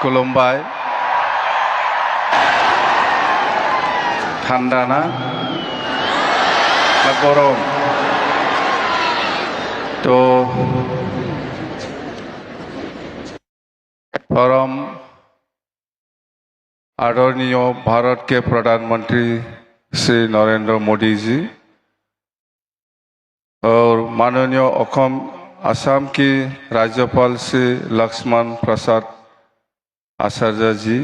खुलुमबाय ঠান্ডা না গরম तो परम आदरणीय भारत के प्रधानमंत्री श्री नरेंद्र मोदी जी और माननीय असम की राज्यपाल श्री लक्ष्मण प्रसाद आचार्य जी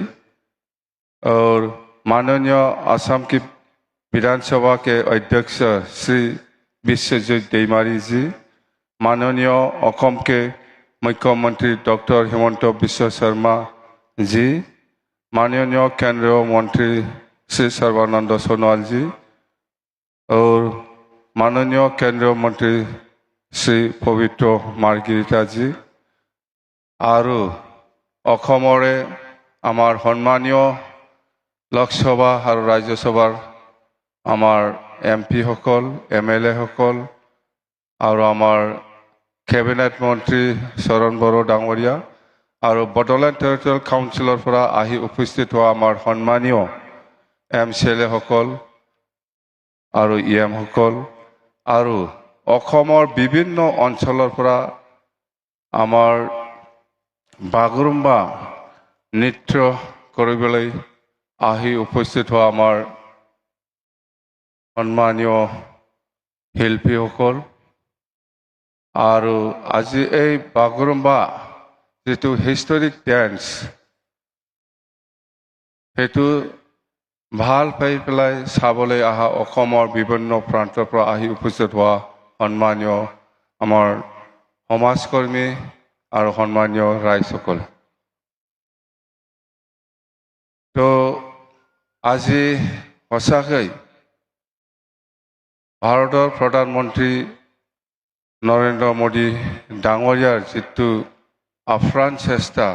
और माननीय असम की विधानसभा के अध्यक्ष श्री विश्वजीत दैमारी जी, माननीय असम के मुख्यमंत्री डॉक्टर हिमंत बिश्व शर्मा जी, माननीय केंद्रीय मंत्री श्री सर्बानंद सोनोवाल जी और माननीय केंद्रीय मंत्री श्री पवित्र मार्गेरिटा जी और अखमरे आमार सम्मानीय लोकसभा और राज्यसभार आमार एमपी सकल एमएलए सकल और आमार कैबिनेट मंत्री शरण बड़ो डांगरिया और बडोलेण्ड टेरिटरियल काउन्सिलर পৰা আহি उपस्थित हुआ आमार सम्मानीय एमसीएलए सकल और इएम सकल और अखमर विभिन्न अंचলৰ পৰা आमार बागुरुम्बा नृत्य কৰিবলৈ आহি उपस्थित हुआ आमार सम्मानीय शिल्पी सकल और आज এই बागुरुम्बा যেটো हिस्टोरिक डांस সেইটো ভাল পাই পেলাই চাবলৈ আহা অসমৰ বিভিন্ন প্ৰান্তৰ পৰা আহি উপস্থিত হোৱা সম্মানীয় আমাৰ সমাজকৰ্মী আৰু সম্মানীয় ৰাইজসকল তো আজি সঁচাকৈ ভাৰতৰ প্ৰধানমন্ত্ৰী নৰেন্দ্ৰ মোদী ডাঙৰীয়াৰ যিটো আফ্ৰাণ চেষ্টা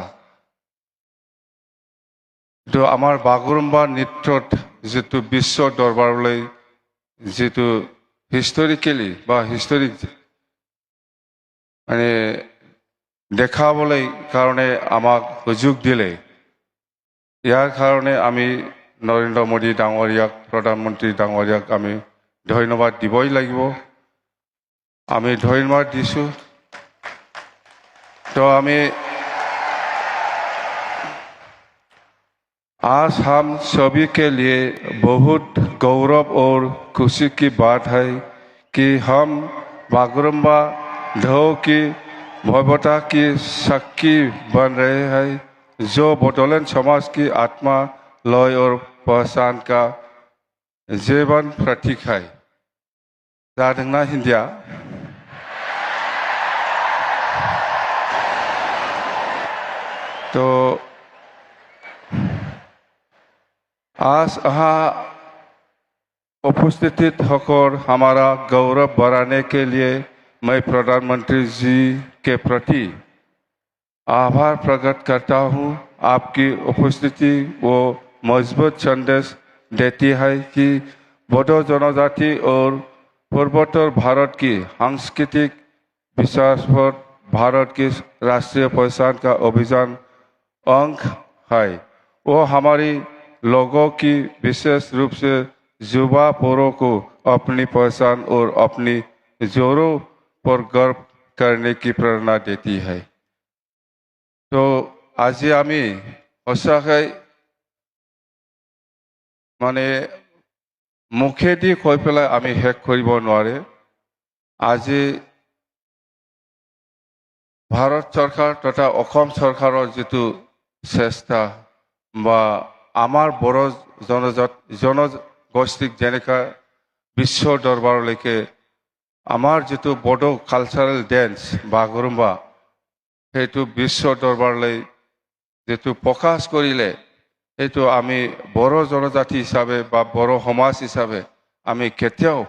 তো আমাৰ বাগৰুম্বা নৃত্যত যিটো বিশ্ব দৰবাৰলৈ যিটো হিষ্টৰিকেলি বা হিষ্টৰিক মানে দেখাবলৈ কাৰণে আমাক সুযোগ দিলে ইয়াৰ কাৰণে আমি নৰেন্দ্ৰ মোদী ডাঙৰীয়াক প্ৰধানমন্ত্ৰী ডাঙৰীয়াক আমি ধন্যবাদ দিবই লাগিব আমি ধন্যবাদ দিছোঁ तो हमें आज हम सभी के लिए बहुत गौरव और खुशी की बात है कि हम बागरुम्बा ढोल की भव्यता की साक्षी बन रहे हैं जो बडोलेण्ड समाज की आत्मा लय और पहचान का जीवन प्रतीक है जादोंना हिंदिया तो आज यहाँ उपस्थित होकर हमारा गौरव बढ़ाने के लिए मैं प्रधानमंत्री जी के प्रति आभार प्रकट करता हूँ आपकी उपस्थिति वो मजबूत संदेश देती है कि बोडो जनजाति और पूर्वोत्तर भारत की सांस्कृतिक विकास पर भारत की राष्ट्रीय पहचान का अभियान अंग है वो हमारी लोगों की विशेष रूप से युवा पीढ़ी को अपनी पहचान और अपनी जोरों पर गर्व करने की प्रेरणा देती है तो आज आमी सचाकै माने मुखेदी কৈ পেলাই আমি শেষ কৰিব নোৱাৰে আজি भारत सरकार तथा অসম सरकारों जितु চেষ্টা বা आमार बड़ जनगोष्ठीक जेनेका विश्व दरबारলৈকে आमार जितु बडो कालचारेल डेन्स बागुरुम्बा हेतु विश्व दरबारলৈ जितु प्रकाश करिले हेतु आमी बड़ जनजाति हिसाबे बा बड़ समाज हिसाबे आमी केতিয়াও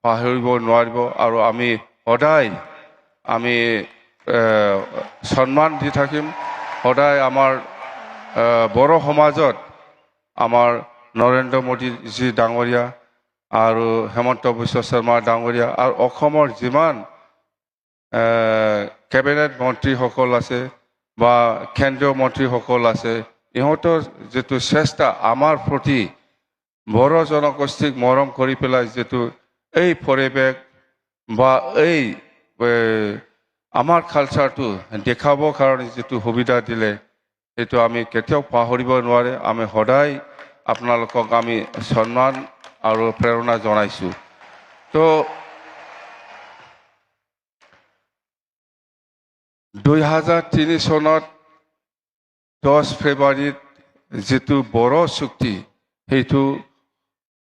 पाहरिब নোৱাৰিব আৰু आमी সদায় आमी सम्मान दी থাকিম সদায় आमार बड़ समाजत आमार नरेंद्र मोदी जी डांगरिया और हेमंत बिश्व शर्मा डांगरिया और जिमान कैबिनेट मंत्री सकल आछे বা কেন্দ্ৰীয় মন্ত্ৰীসকল আছে ইহঁতৰ যিটো চেষ্টা আমাৰ প্ৰতি বড়ো জনগোষ্ঠীক মৰম কৰি পেলাই যিটো এই পৰিৱেশ বা এই আমাৰ কালচাৰটো দেখাবৰ কাৰণে যিটো সুবিধা দিলে সেইটো আমি কেতিয়াও পাহৰিব নোৱাৰে আমি সদায় আপোনালোকক আমি সন্মান আৰু প্ৰেৰণা জনাইছোঁ তো 2003 চনত 10 ফেব্ৰুৱাৰীত যিটো বড়ো চুক্তি সেইটো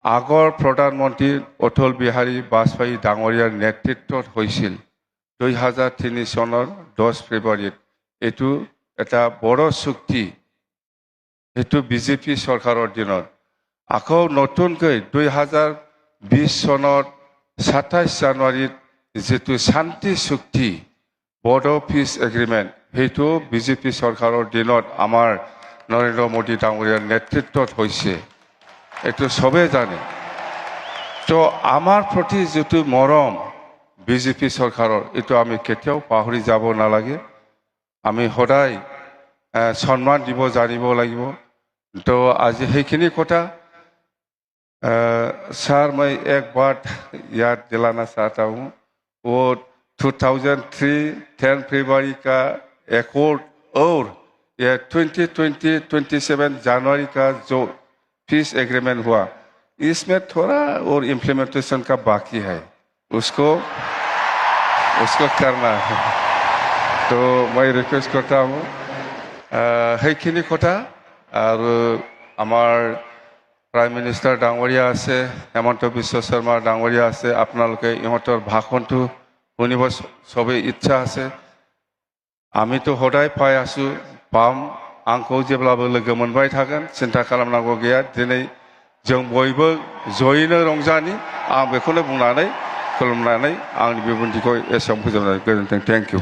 আগৰ প্ৰধানমন্ত্ৰী অটল বিহাৰী বাজপেয়ী ডাঙৰীয়াৰ নেতৃত্বত হৈছিল 2003 চনৰ 10 ফেব্ৰুৱাৰীত এইটো এটা বড়ো চুক্তি সেইটো বিজেপি চৰকাৰৰ দিনত আকৌ নতুনকৈ 2020 চনৰ 27 জানুৱাৰীত যিটো শান্তি চুক্তি বড়ো পিছ এগ্ৰিমেণ্ট সেইটো বিজেপি চৰকাৰৰ দিনত আমাৰ নৰেন্দ্ৰ মোদী ডাঙৰীয়াৰ নেতৃত্বত হৈছে এইটো সবে জানে তো আমাৰ প্ৰতি যিটো মৰম বিজেপি চৰকাৰৰ এইটো আমি কেতিয়াও পাহৰি যাব নালাগে আমি সদায় সন্মান দিব জানিব লাগিব তো আজি সেইখিনি কথা सर मैं एक बात याद दिलाना चाहता हूँ वो 2003 10 फरवरी का एकॉर्ड और ये 27 जनवरी का जो पीस एग्रीमेंट हुआ इसमें थोड़ा और इम्प्लीमेंटेशन का बाकी है उसको करना है तो मैं रिक्वेस्ट करता हूँ সেইখিনি কথা আৰু আমাৰ প্ৰাইম মিনিষ্টাৰ ডাঙৰীয়া আছে হেমন্ত বিশ্ব শৰ্মা ডাঙৰীয়া আছে আপোনালোকে ইহঁতৰ ভাষণটো শুনিব সবেই ইচ্ছা আছে আমিতো সদায় পাই আছোঁ পাম आंखौ जेब्लाबो लोगो मोनबाय थागोन सिन्था खालामनांगौ गैया दिनै जों बयबो जयैनो रंजानि आं बेखौनो बुंनानै खुलुमनानै आंनि बिबुंथिखौ एसेयावनो फोजोबनाय गोजोन्थों थेंक इउ